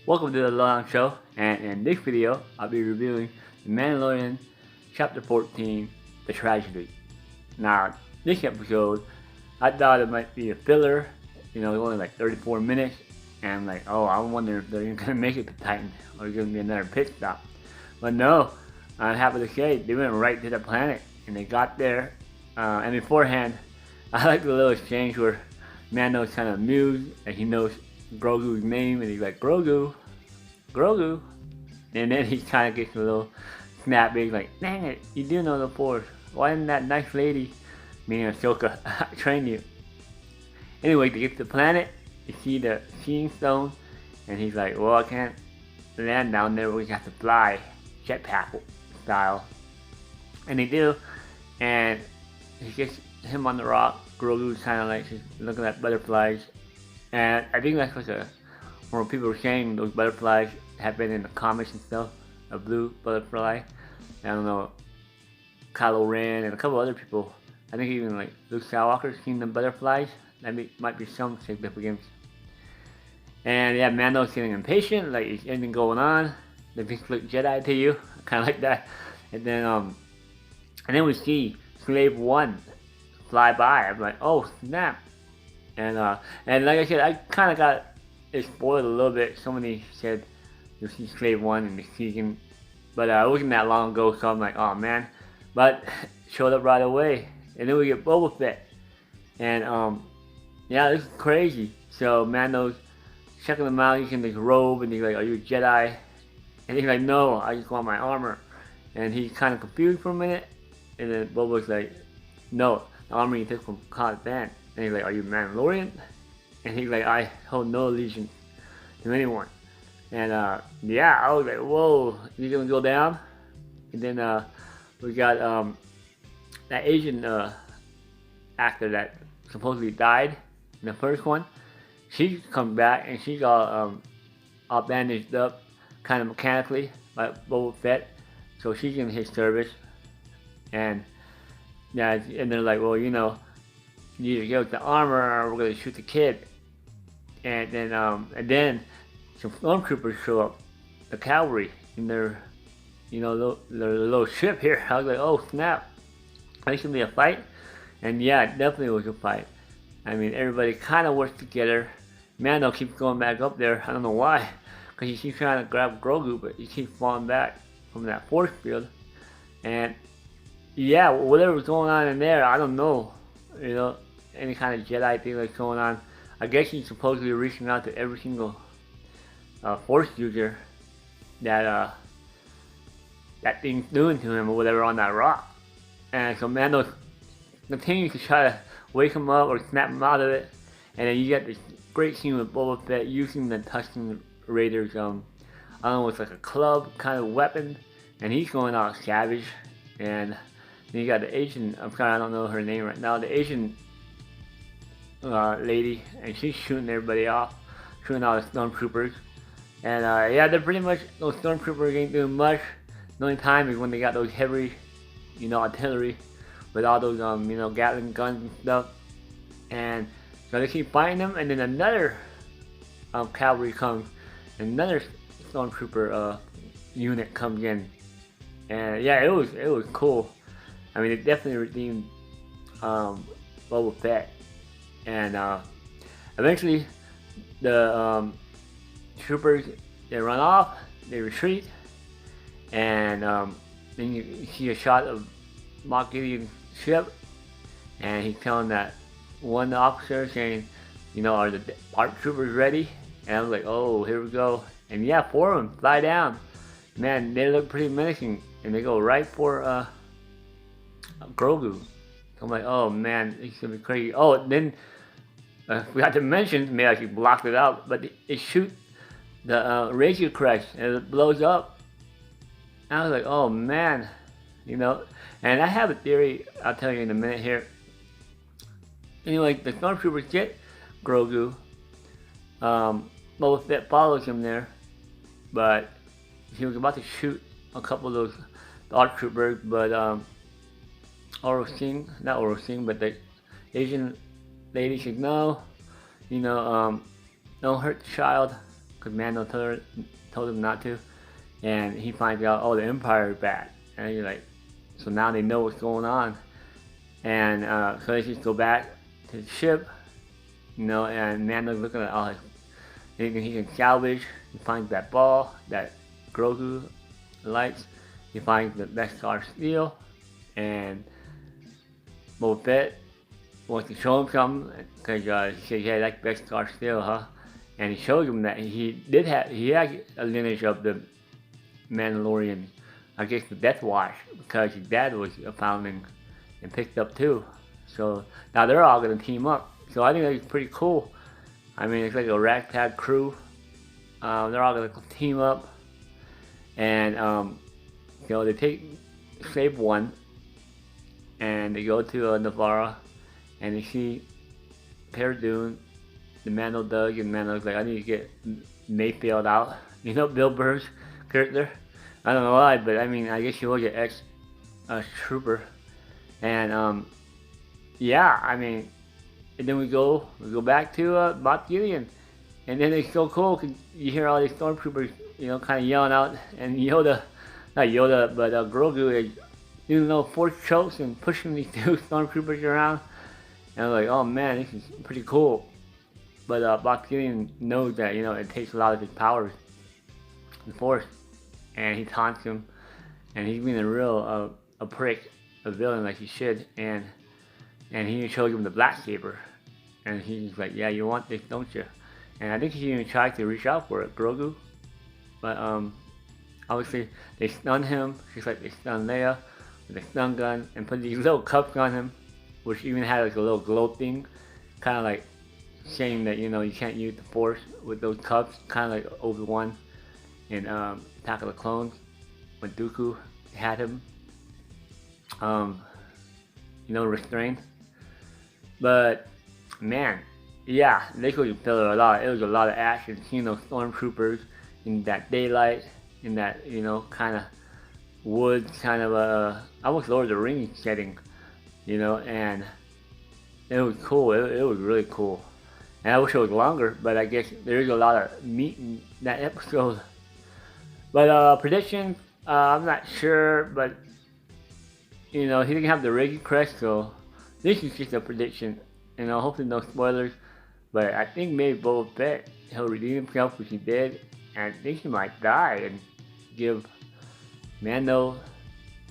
Welcome to the Long Show, and in this video, I'll be reviewing The Mandalorian Chapter 14, The Tragedy. Now, this episode, I thought it might be a filler, it's only like 34 minutes, and I'm like, oh, I wonder if they're going to make it to Titan, or it's going to be another pit stop. But no, I'm happy to say, they went right to the planet, and they got there, and beforehand, I like the little exchange where Mando's kind of amused, and he knows Grogu's name, and he's like, Grogu, and then he kind of gets a little snappy, he's like, dang it, you do know the Force, why didn't that nice lady, meaning Ahsoka, train you? Anyway, they get to the planet, you see the seeing stone, and he's like, well, I can't land down there, we have to fly, jetpack style, and they do, and he gets him on the rock. Grogu's kind of like just looking at butterflies, and I think that's like where people were saying those butterflies have been in the comics and stuff, a blue butterfly. I don't know, Kylo Ren and a couple other people, I think even like Luke Skywalker's seen the butterflies. That might be some significance. And yeah, Mando's getting impatient, like is anything going on? They just look Jedi to you, kind of like that. And then we see Slave One fly by. I'm like, oh snap! And like I said, I kind of got it spoiled a little bit. Somebody said you'll see Slave One in the season, but it wasn't that long ago, so I'm like, oh man. But showed up right away, and then we get Boba Fett, and yeah, this is crazy. So Mando's checking him out. He's in this robe, and he's like, are you a Jedi? And he's like, no, I just want my armor. And he's kind of confused for a minute, and then Boba's like, no, the armor you took from Cobb Vanth. And he's like, are you Mandalorian? And he's like, I hold no allegiance to anyone. And yeah, I was like, whoa, he's gonna go down? And then we got that Asian actor that supposedly died in the first one. She's come back and she's all bandaged up, kind of mechanically, like Boba Fett. So she's in his service. And yeah, and they're like, well, you either give us the armor or we're gonna shoot the kid. And then some stormtroopers show up, the cavalry, in their little ship here. I was like, oh snap, this should be a fight. And yeah, it definitely was a fight. I mean, everybody kind of works together. Mando keeps going back up there. I don't know why, because he keeps trying to grab Grogu, but he keeps falling back from that force field. And yeah, whatever was going on in there, I don't know. Any kind of Jedi thing that's going on. I guess he's supposedly reaching out to every single Force user that that thing's doing to him or whatever on that rock. And so Mando continues to try to wake him up or snap him out of it. And then you get this great scene with Boba Fett using the Tusken Raiders, I don't know, it's like a club kind of weapon. And he's going out savage. And then you got the Asian, I don't know her name right now, the Asian lady, and she's shooting everybody off, shooting all the stormtroopers. And yeah, they're pretty much, those stormtroopers ain't doing much. The only time is when they got those heavy, artillery with all those, Gatling guns and stuff. And so they keep fighting them, and then another cavalry comes, another stormtrooper unit comes in. And yeah, it was cool. I mean, it definitely redeemed Boba Fett. And eventually, the troopers, they run off, they retreat, and then you see a shot of Moff Gideon's ship, and he's telling that one officer saying, are the ARC troopers ready? And I was like, oh, here we go. And yeah, 4 of them fly down. Man, they look pretty menacing, and they go right for Grogu. I'm like, oh man, this should be crazy. Oh, then I forgot to mention, maybe I should block it out, but it shoots the Razor Crest and it blows up. And I was like, oh man, And I have a theory, I'll tell you in a minute here. Anyway, the stormtroopers get Grogu. Boba Fett follows him there, but he was about to shoot a couple of those ARC troopers, but not Oro Singh, but the Asian lady said, no, don't hurt the child. because Mando told him not to, and he finds out, oh, the Empire is back, and he's like, so now they know what's going on, and so they just go back to the ship, and Mando's looking at all anything he can salvage. He finds that ball that Grogu likes. He finds the Beskar steel, and Boba Fett wants to show him something because he says, "Hey, that's Beskar steel, huh?" And he shows him that he had a lineage of the Mandalorian, I guess the Death Watch, because his dad was a founding and picked up too. So now they're all gonna team up. So I think that's pretty cool. I mean, it's like a ragtag crew. They're all gonna team up, and they take Slave One, and they go to Navarra, and they see Cara Dune, the Mando Doug, and Mando's like, I need to get Mayfield out. You know Bill Burr's character? I don't know why, but I mean, I guess he was an ex-trooper, and yeah, I mean. And then we go back to Moff Gideon, and then it's so cool because you hear all these stormtroopers, kind of yelling out, and Yoda, not Yoda, but Grogu is doing little force chokes and pushing these two stormtroopers around, and I was like, oh man, this is pretty cool. But Moff Gideon knows that it takes a lot of his powers, the force, and he taunts him, and he's being a real a prick, a villain like he should, and he shows him the black saber, and he's like, yeah, you want this, don't you? And I think he even tried to reach out for it, Grogu, but obviously they stun him, just like they stun Leia with a stun gun, and put these little cups on him, which even had like a little glow thing, kind of like saying that you can't use the Force with those cups, kind of like Obi-Wan in Attack of the Clones when Dooku had him, restrained. But man, yeah, they could feel it a lot. It was a lot of action, seeing those stormtroopers in that daylight, in that kind of woods, kind of almost Lord of the Rings setting, and it was cool. It was really cool, and I wish it was longer, but I guess there is a lot of meat in that episode. But predictions, I'm not sure, but he didn't have the Reggie crest, so this is just a prediction. Hopefully no spoilers. But I think maybe Boba Fett, he'll redeem himself, which he did, and I think he might die and give Mando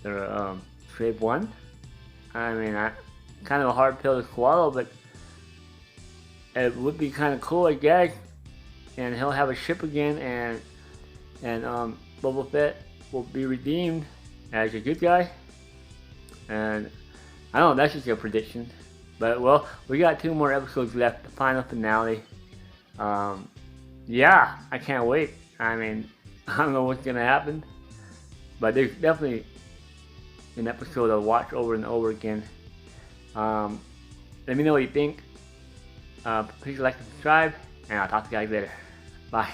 the Slave One. I mean, kind of a hard pill to swallow, but it would be kind of cool, I guess. And he'll have a ship again, and Boba Fett will be redeemed as a good guy. And I don't know, that's just a prediction. But well, we got 2 more episodes left, the final finale. Yeah, I can't wait. I mean, I don't know what's gonna happen, but there's definitely an episode I'll watch over and over again. Let me know what you think. Please like and subscribe, and I'll talk to you guys later. Bye.